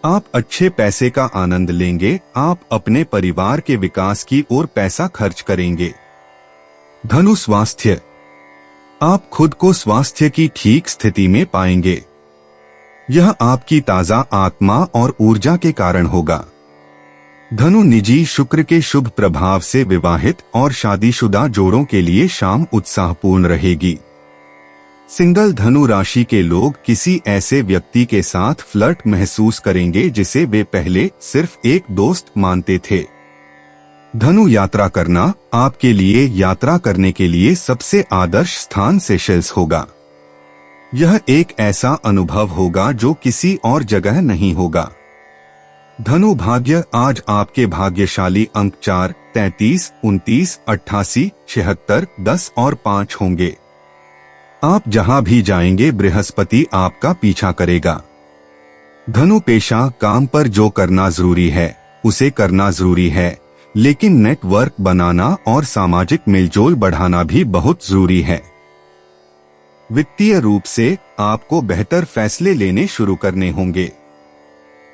आप अच्छे पैसे का आनंद लेंगे। आप अपने परिवार के विकास की ओर पैसा खर्च करेंगे। धनु स्वास्थ्य, आप खुद को स्वास्थ्य की ठीक स्थिति में पाएंगे। यह आपकी ताजा आत्मा और ऊर्जा के कारण होगा। धनु निजी, शुक्र के शुभ प्रभाव से विवाहित और शादीशुदा जोड़ों के लिए शाम उत्साहपूर्ण रहेगी। सिंगल धनु राशि के लोग किसी ऐसे व्यक्ति के साथ फ्लर्ट महसूस करेंगे जिसे वे पहले सिर्फ एक दोस्त मानते थे। धनु यात्रा करना, आपके लिए यात्रा करने के लिए सबसे आदर्श स्थान सेशेल्स होगा। यह एक ऐसा अनुभव होगा जो किसी और जगह नहीं होगा। धनु भाग्य, आज आपके भाग्यशाली अंक 4, 33, 29, 88, 76, 10 और 5 होंगे। आप जहां भी जाएंगे बृहस्पति आपका पीछा करेगा। धनु पेशा, काम पर जो करना जरूरी है उसे करना जरूरी है, लेकिन नेटवर्क बनाना और सामाजिक मेलजोल बढ़ाना भी बहुत जरूरी है। वित्तीय रूप से आपको बेहतर फैसले लेने शुरू करने होंगे।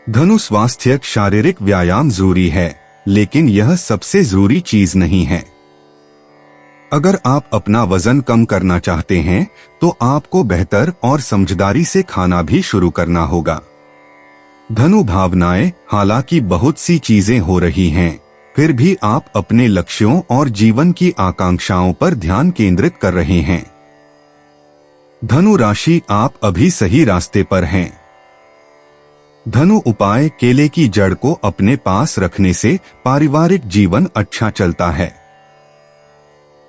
धनु स्वास्थ्य, शारीरिक व्यायाम जरूरी है, लेकिन यह सबसे जरूरी चीज नहीं है। अगर आप अपना वजन कम करना चाहते हैं तो आपको बेहतर और समझदारी से खाना भी शुरू करना होगा। धनु भावनाएं, हालांकि बहुत सी चीजें हो रही हैं, फिर भी आप अपने लक्ष्यों और जीवन की आकांक्षाओं पर ध्यान केंद्रित कर रहे हैं। धनु राशि, आप अभी सही रास्ते पर हैं। धनु उपाय, केले की जड़ को अपने पास रखने से पारिवारिक जीवन अच्छा चलता है।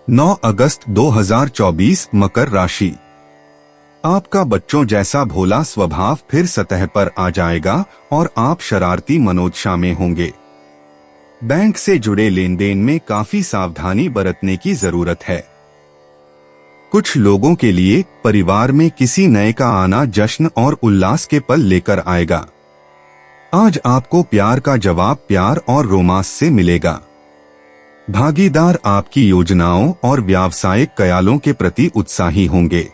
9 अगस्त 2024, मकर राशि, आपका बच्चों जैसा भोला स्वभाव फिर सतह पर आ जाएगा और आप शरारती मनोदशा में होंगे। बैंक से जुड़े लेन देन में काफी सावधानी बरतने की जरूरत है। कुछ लोगों के लिए परिवार में किसी नए का आना जश्न और उल्लास के पल लेकर आएगा। आज आपको प्यार का जवाब प्यार और रोमांस से मिलेगा। भागीदार आपकी योजनाओं और व्यावसायिक कयालों के प्रति उत्साही होंगे।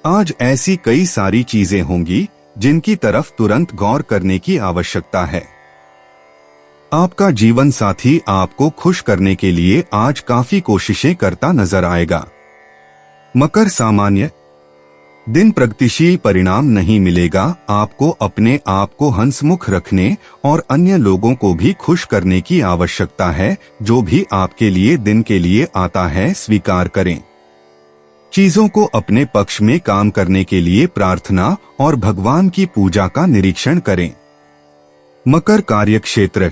आज ऐसी कई सारी चीजें होंगी जिनकी तरफ तुरंत गौर करने की आवश्यकता है। आपका जीवन साथी आपको खुश करने के लिए आज काफी कोशिशें करता नजर आएगा। मकर सामान्य, दिन प्रगतिशील परिणाम नहीं मिलेगा। आपको अपने आप को हंसमुख रखने और अन्य लोगों को भी खुश करने की आवश्यकता है। जो भी आपके लिए दिन के लिए आता है स्वीकार करें। चीजों को अपने पक्ष में काम करने के लिए प्रार्थना और भगवान की पूजा का निरीक्षण करें। मकर कार्य क्षेत्र,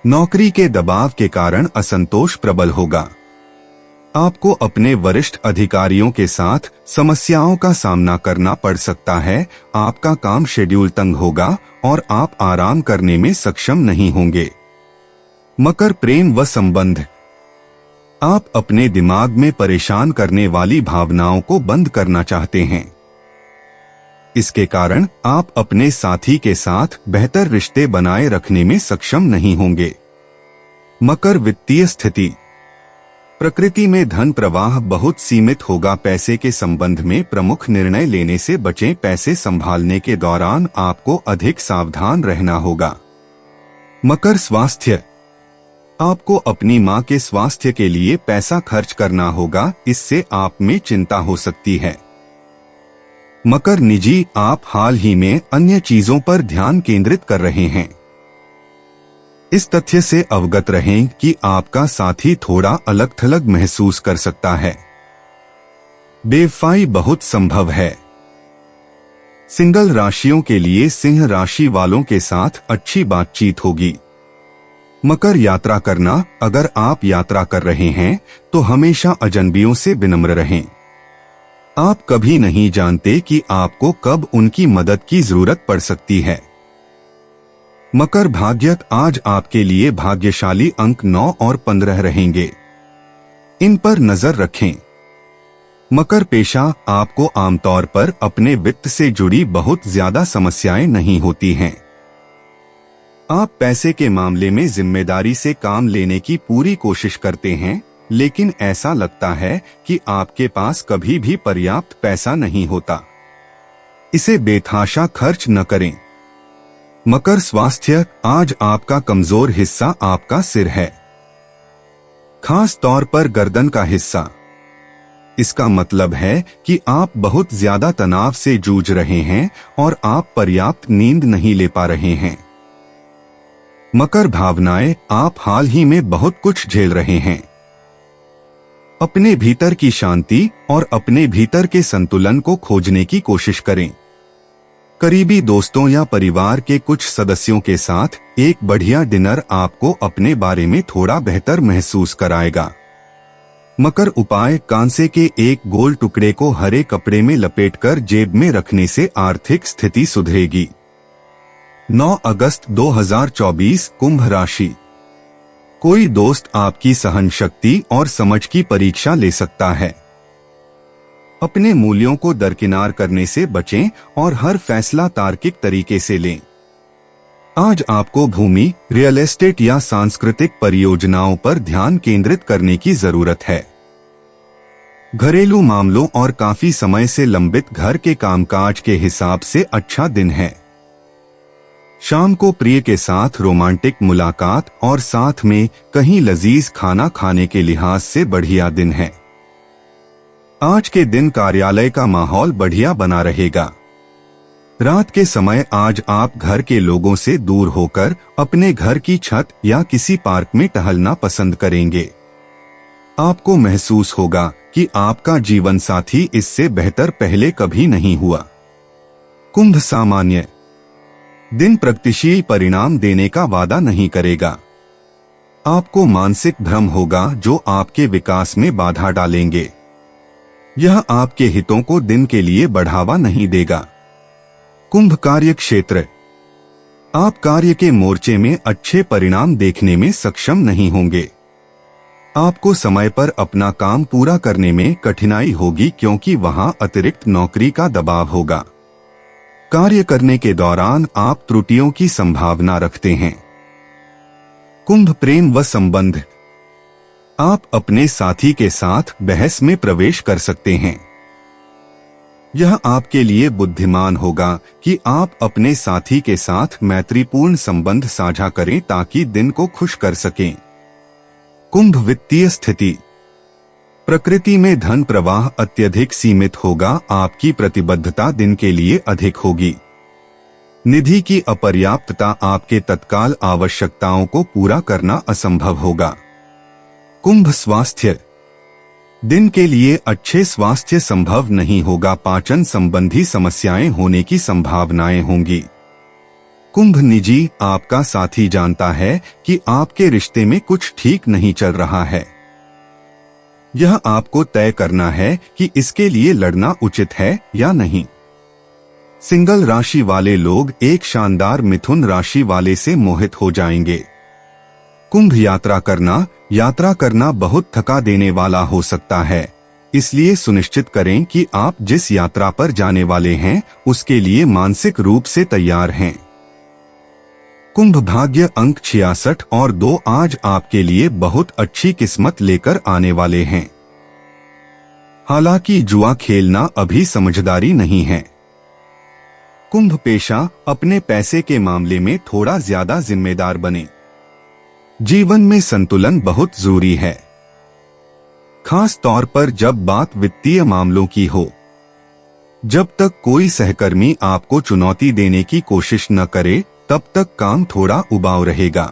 नौकरी के दबाव के कारण असंतोष प्रबल होगा। आपको अपने वरिष्ठ अधिकारियों के साथ समस्याओं का सामना करना पड़ सकता है। आपका काम शेड्यूल तंग होगा और आप आराम करने में सक्षम नहीं होंगे। मकर प्रेम व संबंध, आप अपने दिमाग में परेशान करने वाली भावनाओं को बंद करना चाहते हैं। इसके कारण आप अपने साथी के साथ बेहतर रिश्ते बनाए रखने में सक्षम नहीं होंगे। मकर वित्तीय स्थिति, प्रकृति में धन प्रवाह बहुत सीमित होगा। पैसे के संबंध में प्रमुख निर्णय लेने से बचें। पैसे संभालने के दौरान आपको अधिक सावधान रहना होगा। मकर स्वास्थ्य, आपको अपनी मां के स्वास्थ्य के लिए पैसा खर्च करना होगा, इससे आप में चिंता हो सकती है। मकर निजी, आप हाल ही में अन्य चीजों पर ध्यान केंद्रित कर रहे हैं। इस तथ्य से अवगत रहें कि आपका साथी थोड़ा अलग थलग महसूस कर सकता है। बेवफाई बहुत संभव है। सिंगल राशियों के लिए सिंह राशि वालों के साथ अच्छी बातचीत होगी। मकर यात्रा करना, अगर आप यात्रा कर रहे हैं तो हमेशा अजनबियों से विनम्र रहें। आप कभी नहीं जानते कि आपको कब उनकी मदद की जरूरत पड़ सकती है। मकर भाग्य, आज आपके लिए भाग्यशाली अंक 9 और 15 रहेंगे। इन पर नजर रखें। मकर पेशा, आपको आमतौर पर अपने वित्त से जुड़ी बहुत ज्यादा समस्याएं नहीं होती हैं। आप पैसे के मामले में जिम्मेदारी से काम लेने की पूरी कोशिश करते हैं, लेकिन ऐसा लगता है कि आपके पास कभी भी पर्याप्त पैसा नहीं होता। इसे बेतहाशा खर्च न करें। मकर स्वास्थ्य, आज आपका कमजोर हिस्सा आपका सिर है, खास तौर पर गर्दन का हिस्सा। इसका मतलब है कि आप बहुत ज्यादा तनाव से जूझ रहे हैं और आप पर्याप्त नींद नहीं ले पा रहे हैं। मकर भावनाएं, आप हाल ही में बहुत कुछ झेल रहे हैं। अपने भीतर की शांति और अपने भीतर के संतुलन को खोजने की कोशिश करें। करीबी दोस्तों या परिवार के कुछ सदस्यों के साथ एक बढ़िया डिनर आपको अपने बारे में थोड़ा बेहतर महसूस कराएगा। मकर उपाय, कांसे के एक गोल टुकड़े को हरे कपड़े में लपेटकर जेब में रखने से आर्थिक स्थिति सुधरेगी। 9 अगस्त 2024, कुंभ राशि। कोई दोस्त आपकी सहन शक्ति और समझ की परीक्षा ले सकता है। अपने मूल्यों को दरकिनार करने से बचें और हर फैसला तार्किक तरीके से लें। आज आपको भूमि, रियल एस्टेट या सांस्कृतिक परियोजनाओं पर ध्यान केंद्रित करने की जरूरत है। घरेलू मामलों और काफी समय से लंबित घर के कामकाज के हिसाब से अच्छा दिन है। शाम को प्रिय के साथ रोमांटिक मुलाकात और साथ में कहीं लजीज खाना खाने के लिहाज से बढ़िया दिन है। आज के दिन कार्यालय का माहौल बढ़िया बना रहेगा। रात के समय आज आप घर के लोगों से दूर होकर अपने घर की छत या किसी पार्क में टहलना पसंद करेंगे। आपको महसूस होगा कि आपका जीवन साथी इससे बेहतर पहले कभी नहीं हुआ। कुंभ सामान्य दिन प्रगतिशील परिणाम देने का वादा नहीं करेगा। आपको मानसिक भ्रम होगा जो आपके विकास में बाधा डालेंगे। यह आपके हितों को दिन के लिए बढ़ावा नहीं देगा। कुंभ कार्य क्षेत्र, आप कार्य के मोर्चे में अच्छे परिणाम देखने में सक्षम नहीं होंगे। आपको समय पर अपना काम पूरा करने में कठिनाई होगी क्योंकि वहां अतिरिक्त नौकरी का दबाव होगा। कार्य करने के दौरान आप त्रुटियों की संभावना रखते हैं। कुंभ प्रेम व संबंध, आप अपने साथी के साथ बहस में प्रवेश कर सकते हैं। यह आपके लिए बुद्धिमान होगा कि आप अपने साथी के साथ मैत्रीपूर्ण संबंध साझा करें ताकि दिन को खुश कर सकें। कुंभ वित्तीय स्थिति, प्रकृति में धन प्रवाह अत्यधिक सीमित होगा। आपकी प्रतिबद्धता दिन के लिए अधिक होगी। निधि की अपर्याप्तता आपके तत्काल आवश्यकताओं को पूरा करना असंभव होगा। कुंभ स्वास्थ्य, दिन के लिए अच्छे स्वास्थ्य संभव नहीं होगा। पाचन संबंधी समस्याएं होने की संभावनाएं होंगी। कुंभ निजी, आपका साथी जानता है कि आपके रिश्ते में कुछ ठीक नहीं चल रहा है। यह आपको तय करना है कि इसके लिए लड़ना उचित है या नहीं। सिंगल राशि वाले लोग एक शानदार मिथुन राशि वाले से मोहित हो जाएंगे। कुंभ यात्रा करना बहुत थका देने वाला हो सकता है, इसलिए सुनिश्चित करें कि आप जिस यात्रा पर जाने वाले हैं उसके लिए मानसिक रूप से तैयार हैं। कुंभ भाग्य अंक 66 और 2 आज आपके लिए बहुत अच्छी किस्मत लेकर आने वाले हैं। हालांकि जुआ खेलना अभी समझदारी नहीं है। कुंभ पेशा, अपने पैसे के मामले में थोड़ा ज्यादा जिम्मेदार बने। जीवन में संतुलन बहुत जरूरी है, खास तौर पर जब बात वित्तीय मामलों की हो। जब तक कोई सहकर्मी आपको चुनौती देने की कोशिश न करे तब तक काम थोड़ा उबाऊ रहेगा।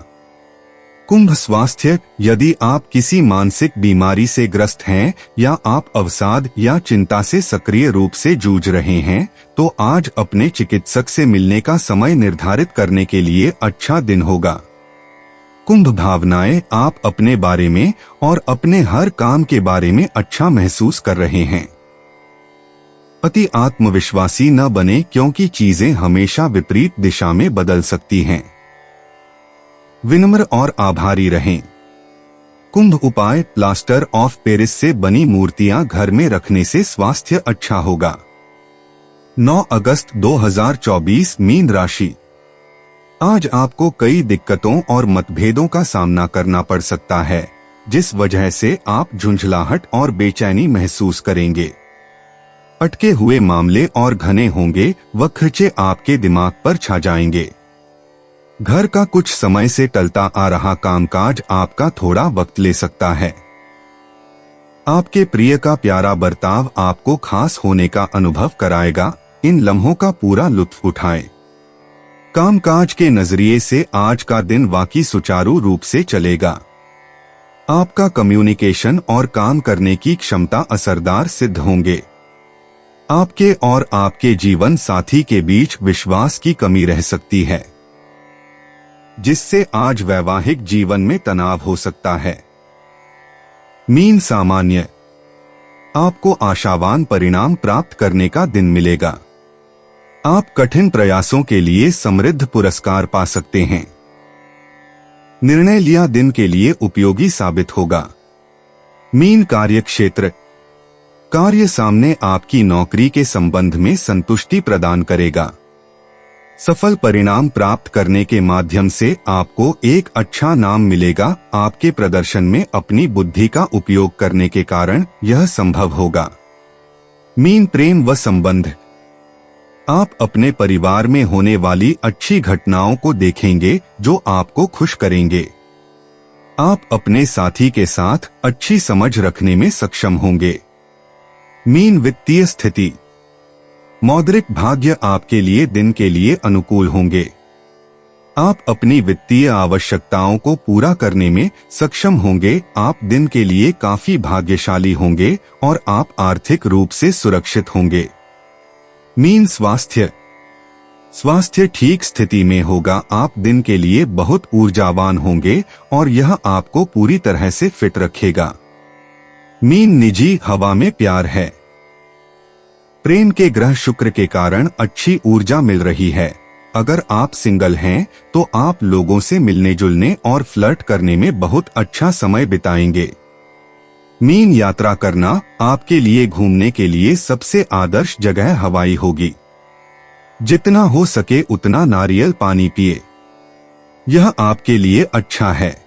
कुंभ स्वास्थ्य, यदि आप किसी मानसिक बीमारी से ग्रस्त हैं या आप अवसाद या चिंता से सक्रिय रूप से जूझ रहे हैं, तो आज अपने चिकित्सक से मिलने का समय निर्धारित करने के लिए अच्छा दिन होगा। कुंभ भावनाएं, आप अपने बारे में और अपने हर काम के बारे में अच्छा महसूस कर रहे हैं। अति आत्मविश्वासी न बने, क्योंकि चीजें हमेशा विपरीत दिशा में बदल सकती हैं। विनम्र और आभारी रहें। कुंभ उपाय, प्लास्टर ऑफ पेरिस से बनी मूर्तियां घर में रखने से स्वास्थ्य अच्छा होगा। 9 अगस्त 2024 मीन राशि। आज आपको कई दिक्कतों और मतभेदों का सामना करना पड़ सकता है, जिस वजह से आप झुंझलाहट और बेचैनी महसूस करेंगे। अटके हुए मामले और घने होंगे व खर्चे आपके दिमाग पर छा जाएंगे। घर का कुछ समय से टलता आ रहा कामकाज आपका थोड़ा वक्त ले सकता है। आपके प्रिय का प्यारा बर्ताव आपको खास होने का अनुभव कराएगा। इन लम्हों का पूरा लुत्फ उठाएं। कामकाज के नजरिए से आज का दिन वाकई सुचारू रूप से चलेगा। आपका कम्युनिकेशन और काम करने की क्षमता असरदार सिद्ध होंगे। आपके और आपके जीवन साथी के बीच विश्वास की कमी रह सकती है, जिससे आज वैवाहिक जीवन में तनाव हो सकता है। मीन सामान्य, आपको आशावान परिणाम प्राप्त करने का दिन मिलेगा। आप कठिन प्रयासों के लिए समृद्ध पुरस्कार पा सकते हैं। निर्णय लिया दिन के लिए उपयोगी साबित होगा। मीन कार्य क्षेत्र, कार्य सामने आपकी नौकरी के संबंध में संतुष्टि प्रदान करेगा। सफल परिणाम प्राप्त करने के माध्यम से आपको एक अच्छा नाम मिलेगा। आपके प्रदर्शन में अपनी बुद्धि का उपयोग करने के कारण यह संभव होगा। मीन प्रेम व संबंध, आप अपने परिवार में होने वाली अच्छी घटनाओं को देखेंगे जो आपको खुश करेंगे। आप अपने साथी के साथ अच्छी समझ रखने में सक्षम होंगे। मीन वित्तीय स्थिति, मौद्रिक भाग्य आपके लिए दिन के लिए अनुकूल होंगे। आप अपनी वित्तीय आवश्यकताओं को पूरा करने में सक्षम होंगे। आप दिन के लिए काफी भाग्यशाली होंगे और आप आर्थिक रूप से सुरक्षित होंगे। मीन स्वास्थ्य, स्वास्थ्य ठीक स्थिति में होगा। आप दिन के लिए बहुत ऊर्जावान होंगे और यह आपको पूरी तरह से फिट रखेगा। मीन निजी, हवा में प्यार है। प्रेम के ग्रह शुक्र के कारण अच्छी ऊर्जा मिल रही है। अगर आप सिंगल हैं तो आप लोगों से मिलने जुलने और फ्लर्ट करने में बहुत अच्छा समय बिताएंगे। मीन यात्रा करना, आपके लिए घूमने के लिए सबसे आदर्श जगह हवाई होगी। जितना हो सके उतना नारियल पानी पिए, यह आपके लिए अच्छा है।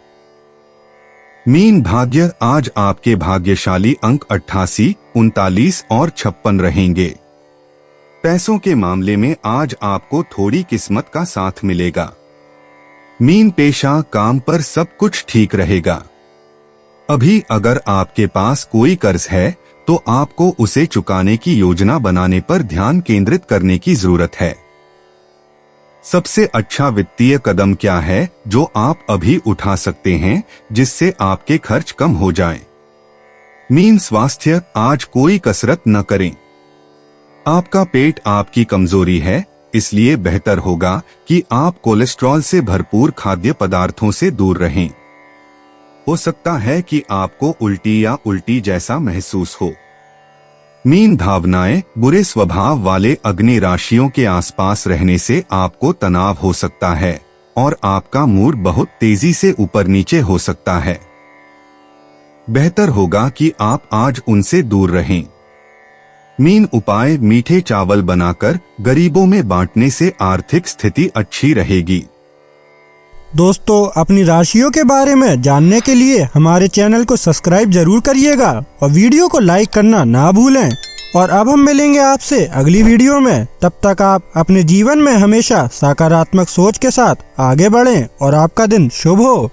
मीन भाग्य, आज आपके भाग्यशाली अंक 88, 39 और 56 रहेंगे। पैसों के मामले में आज आपको थोड़ी किस्मत का साथ मिलेगा। मीन पेशा, काम पर सब कुछ ठीक रहेगा। अभी अगर आपके पास कोई कर्ज है तो आपको उसे चुकाने की योजना बनाने पर ध्यान केंद्रित करने की जरूरत है। सबसे अच्छा वित्तीय कदम क्या है जो आप अभी उठा सकते हैं जिससे आपके खर्च कम हो जाएं? मीन स्वास्थ्य, आज कोई कसरत न करें। आपका पेट आपकी कमजोरी है, इसलिए बेहतर होगा कि आप कोलेस्ट्रॉल से भरपूर खाद्य पदार्थों से दूर रहें। हो सकता है कि आपको उल्टी या उल्टी जैसा महसूस हो। मीन भावनाएं, बुरे स्वभाव वाले अग्नि राशियों के आसपास रहने से आपको तनाव हो सकता है और आपका मूड बहुत तेजी से ऊपर नीचे हो सकता है। बेहतर होगा कि आप आज उनसे दूर रहें। मीन उपाय, मीठे चावल बनाकर गरीबों में बांटने से आर्थिक स्थिति अच्छी रहेगी। दोस्तों, अपनी राशियों के बारे में जानने के लिए हमारे चैनल को सब्सक्राइब जरूर करिएगा और वीडियो को लाइक करना ना भूलें। और अब हम मिलेंगे आपसे अगली वीडियो में। तब तक आप अपने जीवन में हमेशा सकारात्मक सोच के साथ आगे बढ़ें और आपका दिन शुभ हो।